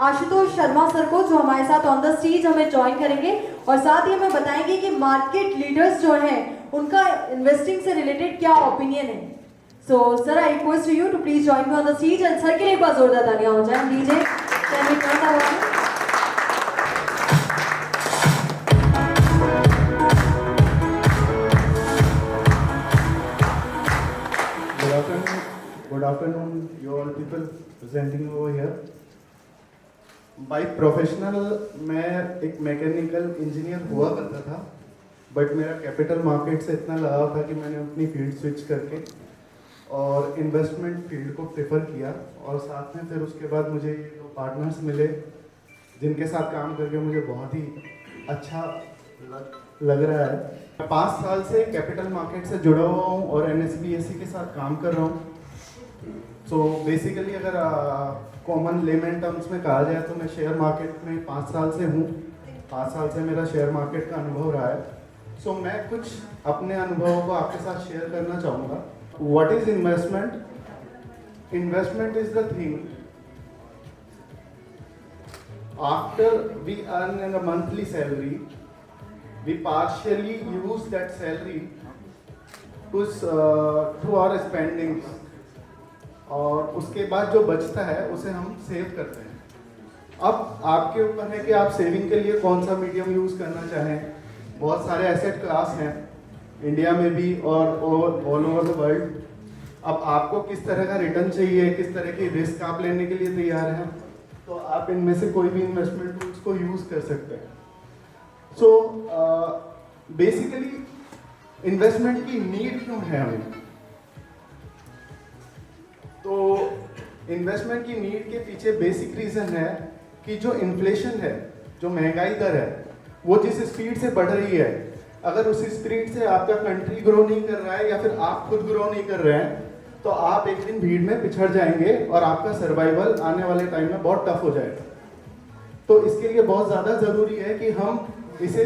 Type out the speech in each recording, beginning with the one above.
Ashutosh Sharma sir को, जो हमारे साथ ऑन द स्टेज हमें ज्वाइन करेंगे और साथ ही हमें बताएंगे कि मार्केट लीडर्स जो हैं उनका इन्वेस्टिंग से रिलेटेड क्या ओपिनियन है। So sir, I request you to please join me on the stage and sir के लिए एक बार जोरदार तालियां हो जाए। DJ Good afternoon, you all people presenting over here. By professional मैं एक मैकेनिकल इंजीनियर हुआ करता था, बट मेरा कैपिटल मार्केट से इतना लगाव था कि मैंने अपनी फील्ड स्विच करके और इन्वेस्टमेंट फील्ड को प्रेफर किया। और साथ में फिर उसके बाद मुझे ये दो पार्टनर्स मिले जिनके साथ काम करके मुझे बहुत ही अच्छा लग रहा है। 5 साल से कैपिटल मार्केट से जुड़ा हुआ हूँ और NSE/BSE के साथ काम कर रहा हूँ। सो बेसिकली अगर कॉमन लेमन टर्म्स में कहा जाए तो मैं शेयर मार्केट में 5 साल से हूँ। 5 साल से मेरा शेयर मार्केट का अनुभव रहा है। सो मैं कुछ अपने अनुभवों को आपके साथ शेयर करना चाहूँगा। What is investment? Investment is the thing after we earn a monthly salary, we partially use that salary to our spendings, और उसके बाद जो बचता है उसे हम सेव करते हैं। अब आपके ऊपर है कि आप सेविंग के लिए कौन सा मीडियम यूज़ करना चाहें। बहुत सारे एसेट क्लास हैं इंडिया में भी और ऑल ओवर द वर्ल्ड। अब आपको किस तरह का रिटर्न चाहिए, किस तरह की रिस्क आप लेने के लिए तैयार हैं, तो आप इनमें से कोई भी इन्वेस्टमेंट टूल्स को यूज़ कर सकते हैं। सो बेसिकली इन्वेस्टमेंट की नीड क्यों है हमें? तो इन्वेस्टमेंट की नीड के पीछे बेसिक रीज़न है कि जो इन्फ्लेशन है, जो महंगाई दर है, वो जिस स्पीड से बढ़ रही है, अगर उस स्पीड से आपका कंट्री ग्रो नहीं कर रहा है या फिर आप खुद ग्रो नहीं कर रहे हैं, तो आप एक दिन भीड़ में पिछड़ जाएंगे और आपका सर्वाइवल आने वाले टाइम में बहुत टफ हो जाएगा। तो इसके लिए बहुत ज़्यादा ज़रूरी है कि हम इसे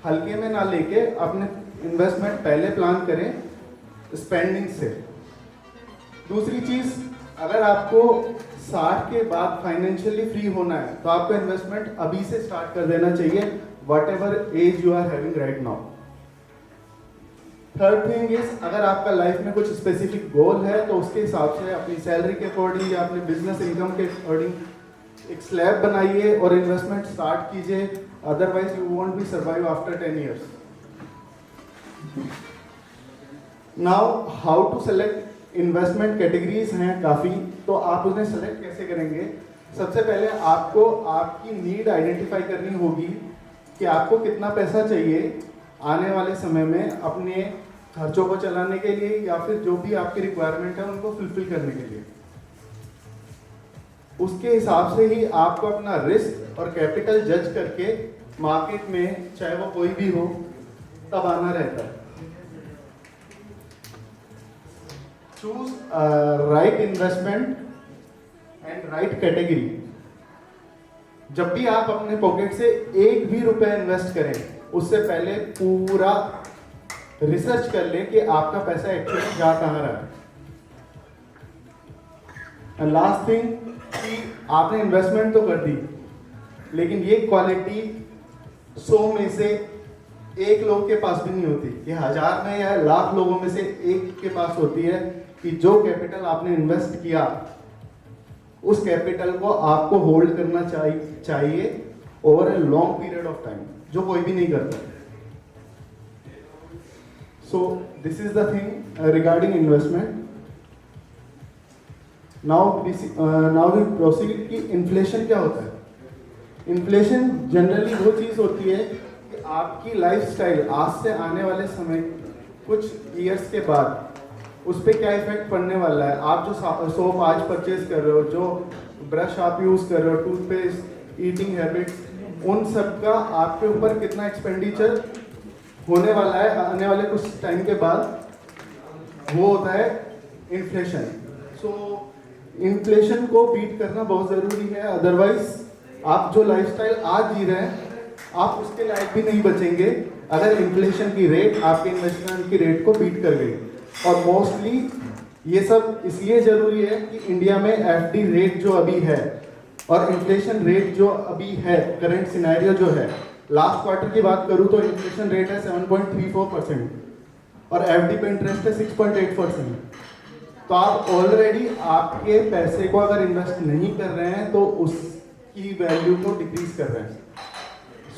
हल्के में ना लेके अपने इन्वेस्टमेंट पहले प्लान करें स्पेंडिंग से। दूसरी चीज़, अगर आपको 60 के बाद फाइनेंशियली फ्री होना है तो आपको इन्वेस्टमेंट अभी से स्टार्ट कर देना चाहिए, whatever age you are having right now. Third thing is, अगर आपका लाइफ में कुछ स्पेसिफिक गोल है तो उसके हिसाब से अपनी सैलरी के अकॉर्डिंग या अपने बिजनेस इनकम के अकॉर्डिंग एक स्लैब बनाइए और इन्वेस्टमेंट स्टार्ट कीजिए, otherwise you won't be survive after 10 years। Now how to select investment categories हैं काफ़ी, तो आप उन्हें सेलेक्ट कैसे करेंगे? सबसे पहले आपको आपकी नीड आइडेंटिफाई करनी होगी कि आपको कितना पैसा चाहिए आने वाले समय में अपने खर्चों को चलाने के लिए या फिर जो भी आपकी रिक्वायरमेंट है उनको फुलफिल करने के लिए। उसके हिसाब से ही आपको अपना रिस्क और कैपिटल जज करके मार्केट में, चाहे वो कोई भी हो, तब आना रहता है। Choose right investment and right category. जब भी आप अपने पॉकेट से एक भी रुपया इन्वेस्ट करें, उससे पहले पूरा रिसर्च कर लें कि आपका पैसा एक्चुअली जा कहाँ रहा है। एंड लास्ट थिंग, कि आपने इन्वेस्टमेंट तो कर दी, लेकिन ये क्वालिटी 100 में से एक लोग के पास भी नहीं होती। ये 1000 में या लाख लोगों में से एक के पास होती है कि जो कैपिटल आपने इन्वेस्ट किया उस कैपिटल को आपको होल्ड करना चाहिए over a long period of time, जो कोई भी नहीं करता। So this is the thing regarding investment. Now we proceed कि इन्फ्लेशन क्या होता है। इन्फ्लेशन जनरली वो चीज़ होती है कि आपकी लाइफस्टाइल आज से आने वाले समय कुछ ईयर्स के बाद उस पर क्या इफेक्ट पड़ने वाला है। आप जो सोप आज परचेज कर रहे हो, जो ब्रश आप यूज़ कर रहे हो, टूथपेस्ट, ईटिंग हैबिट्स, उन सब का आपके ऊपर कितना एक्सपेंडिचर होने वाला है आने वाले कुछ टाइम के बाद, वो होता है इन्फ्लेशन। सो इन्फ्लेशन को बीट करना बहुत ज़रूरी है, अदरवाइज आप जो लाइफस्टाइल आज जी रहे हैं आप उसके लायक भी नहीं बचेंगे अगर इन्फ्लेशन की रेट आपके इन्वेस्टमेंट की रेट को बीट कर गई। और मोस्टली ये सब इसलिए ज़रूरी है कि इंडिया में एफडी रेट जो अभी है और इन्फ्लेशन रेट जो अभी है, करंट सिनेरियो जो है, लास्ट क्वार्टर की बात करूं तो इन्फ्लेशन रेट है 7.34% और एफडी पे इंटरेस्ट है 6.8%। तो आप ऑलरेडी आपके पैसे को अगर इन्वेस्ट नहीं कर रहे हैं तो उसकी वैल्यू को डिक्रीज कर रहे हैं।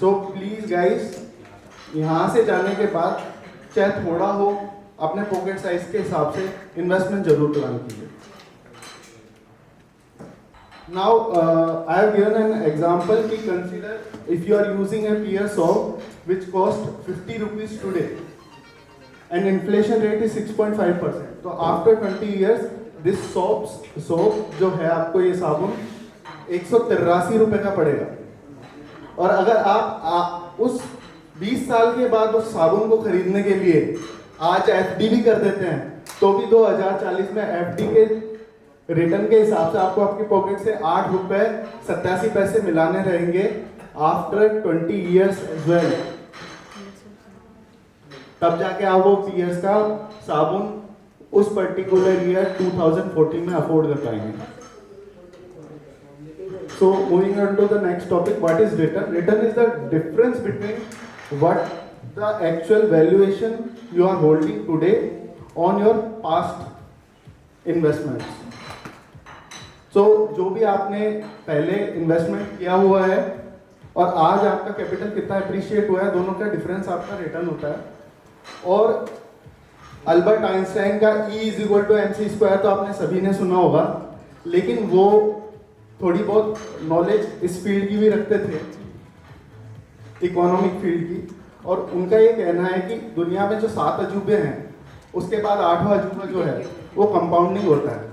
सो प्लीज गाइस, यहाँ से जाने के बाद चाहे थोड़ा हो, अपने पॉकेट साइज के हिसाब से इन्वेस्टमेंट जरूर प्लान कीजिए। Now I have given an example कि consider if you are using a peer soap which cost 50 rupees today and inflation rate is 6.5%, तो after 20 years this soap जो है आपको ये साबुन 183 रुपए का पड़ेगा। और अगर आप उस 20 साल के बाद उस साबुन को खरीदने के लिए आज एफडी भी कर देते हैं तो भी 2040 में एफडी के रिटर्न के हिसाब से आपको आपकी पॉकेट से 8 रुपए 87 पैसे मिलाने रहेंगे आफ्टर 20 इयर्स एज वेल। तब जाके आप वो पीएस का साबुन उस पर्टिकुलर ईयर 2014 में अफोर्ड कर पाएंगे। So moving on to the next topic, what is return? Return is the difference between what the actual valuation you are holding today on your past investments. So जो भी आपने पहले investment किया हुआ है और आज आपका कैपिटल कितना अप्रिशिएट हुआ है, दोनों का डिफरेंस आपका रिटर्न होता है। और अल्बर्ट आइंस्टाइन का E=mc² तो आपने सभी ने सुना होगा, लेकिन वो थोड़ी बहुत नॉलेज इस फील्ड की भी रखते थे, इकोनॉमिक फील्ड की। और उनका ये कहना है कि दुनिया में जो 7 अजूबे हैं उसके बाद 8वां अजूबा जो है वो कंपाउंडिंग होता है।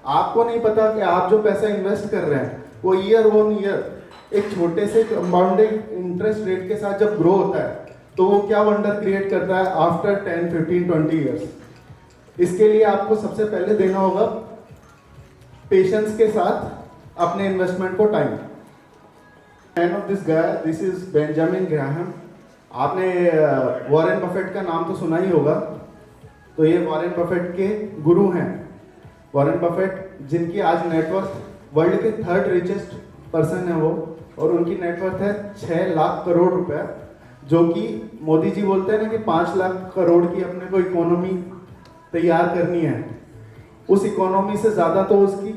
आपको नहीं पता कि आप जो पैसा इन्वेस्ट कर रहे हैं वो ईयर ऑन ईयर एक छोटे से कंपाउंडिंग इंटरेस्ट रेट के साथ जब ग्रो होता है तो वो क्या वंडर क्रिएट करता है आफ्टर 10, 15, 20 इयर्स। इसके लिए आपको सबसे पहले देना होगा पेशेंस के साथ अपने इन्वेस्टमेंट को time. Man of this guy, this is Benjamin Graham. आपने वॉरेन बफेट का नाम तो सुना ही होगा। तो ये वॉरेन बफेट के गुरु हैं। वॉरेन बफेट जिनकी आज नेटवर्थ वर्ल्ड के 3rd रिचेस्ट पर्सन है वो, और उनकी नेटवर्थ है 6 लाख करोड़ रुपए, जो कि मोदी जी बोलते हैं ना कि 5 लाख करोड़ की अपने को इकोनॉमी तैयार करनी है। उस इकोनॉमी से ज्यादा तो उसकी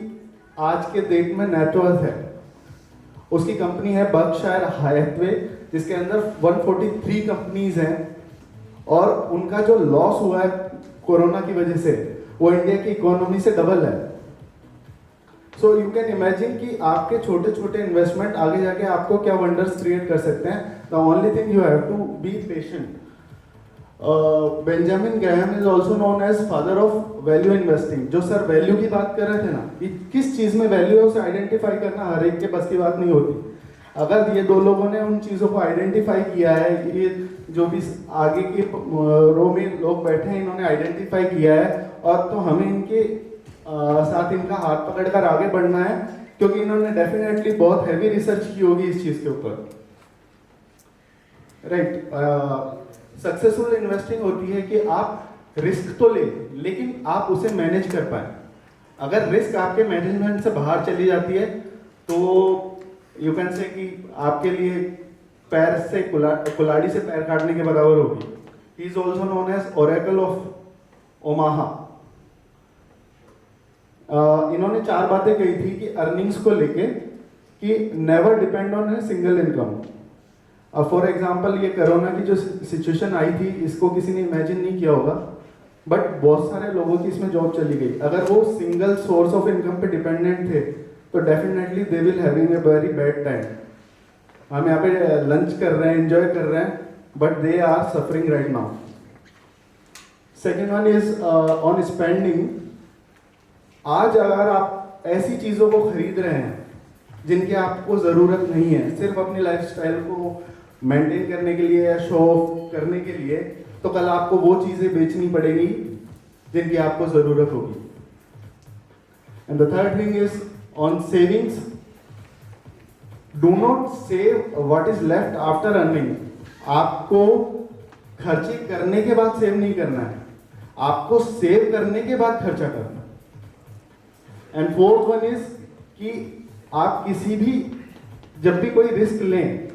आज के डेट में नेटवर्थ है। उसकी कंपनी है बर्कशायर हैथवे, जिसके अंदर 143 कंपनीज हैं, और उनका जो लॉस हुआ है कोरोना की वजह से वो इंडिया की इकोनॉमी से डबल है। सो यू कैन इमेजिन कि आपके छोटे छोटे इन्वेस्टमेंट आगे जाके आपको क्या वंडर्स क्रिएट कर सकते हैं। The only thing you have to be patient. Benjamin Graham is also known as father of value investing. जो सर वैल्यू की बात कर रहे थे ना, कि किस चीज में वैल्यू है उसे आइडेंटिफाई करना हर एक के बस की बात नहीं होती। अगर ये 2 लोगों ने उन चीजों को आइडेंटिफाई किया है, ये जो भी आगे के रो में लोग बैठे हैं इन्होंने आइडेंटिफाई किया है, और तो हमें इनके साथ इनका हाथ पकड़कर आगे बढ़ना है, क्योंकि इन्होंने डेफिनेटली बहुत हैवी रिसर्च की होगी इस चीज के ऊपर। राइट। सक्सेसफुल इन्वेस्टिंग होती है कि आप रिस्क तो ले, लेकिन आप उसे मैनेज कर पाए। अगर रिस्क आपके मैनेजमेंट से बाहर चली जाती है तो यू कैन से कि आपके लिए पैर से कुलाड़ी से पैर काटने के बराबर होगी। He is also known as Oracle of Omaha. इन्होंने 4 बातें कही थी कि अर्निंग्स को लेके, कि never depend on a single income. For example ये कोरोना की जो सिचुएशन आई थी, इसको किसी ने इमेजिन नहीं किया होगा, बट बहुत सारे लोगों की इसमें जॉब चली गई। अगर वो सिंगल सोर्स ऑफ इनकम पे डिपेंडेंट थे तो definitely they will having a very bad time. हम यहाँ पे लंच कर रहे हैं, एंजॉय कर रहे हैं, but they are suffering right now. Second one is on spending. आज अगर आप ऐसी चीजों को खरीद रहे हैं जिनकी आपको जरूरत नहीं है, सिर्फ अपनी लाइफस्टाइल को मेंटेन करने के लिए या शो ऑफ करने के लिए, तो कल आपको वो चीजें बेचनी पड़ेगी जिनकी आपको जरूरत होगी। And the third thing is on savings. Do not save what is left after earning. आपको खर्चे करने के बाद सेव नहीं करना है, आपको सेव करने के बाद खर्चा करना है। एंड फोर्थ वन इज कि आप किसी भी जब भी कोई रिस्क लें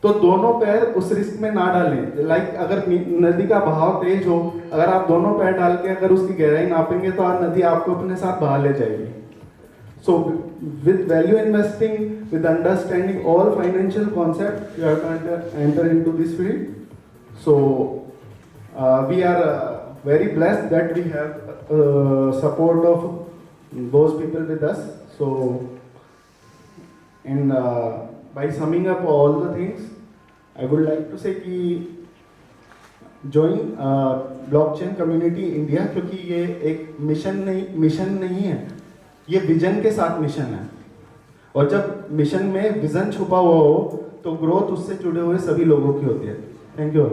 तो दोनों पैर उस रिस्क में ना डालें। लाइक अगर नदी का बहाव तेज हो, अगर आप दोनों पैर डाल के अगर उसकी गहराई नापेंगे तो नदी आपको अपने साथ बहा ले जाएगी। So with value investing, with understanding all financial concepts, you have to enter into this field. So we are very blessed that we have support of those people with us. So and by summing up all the things, I would like to say कि join blockchain community India, क्योंकि ये एक mission नहीं है, ये vision के साथ mission है। और जब मिशन में विजन छुपा हुआ हो तो ग्रोथ उससे जुड़े हुए सभी लोगों की होती है। Thank you.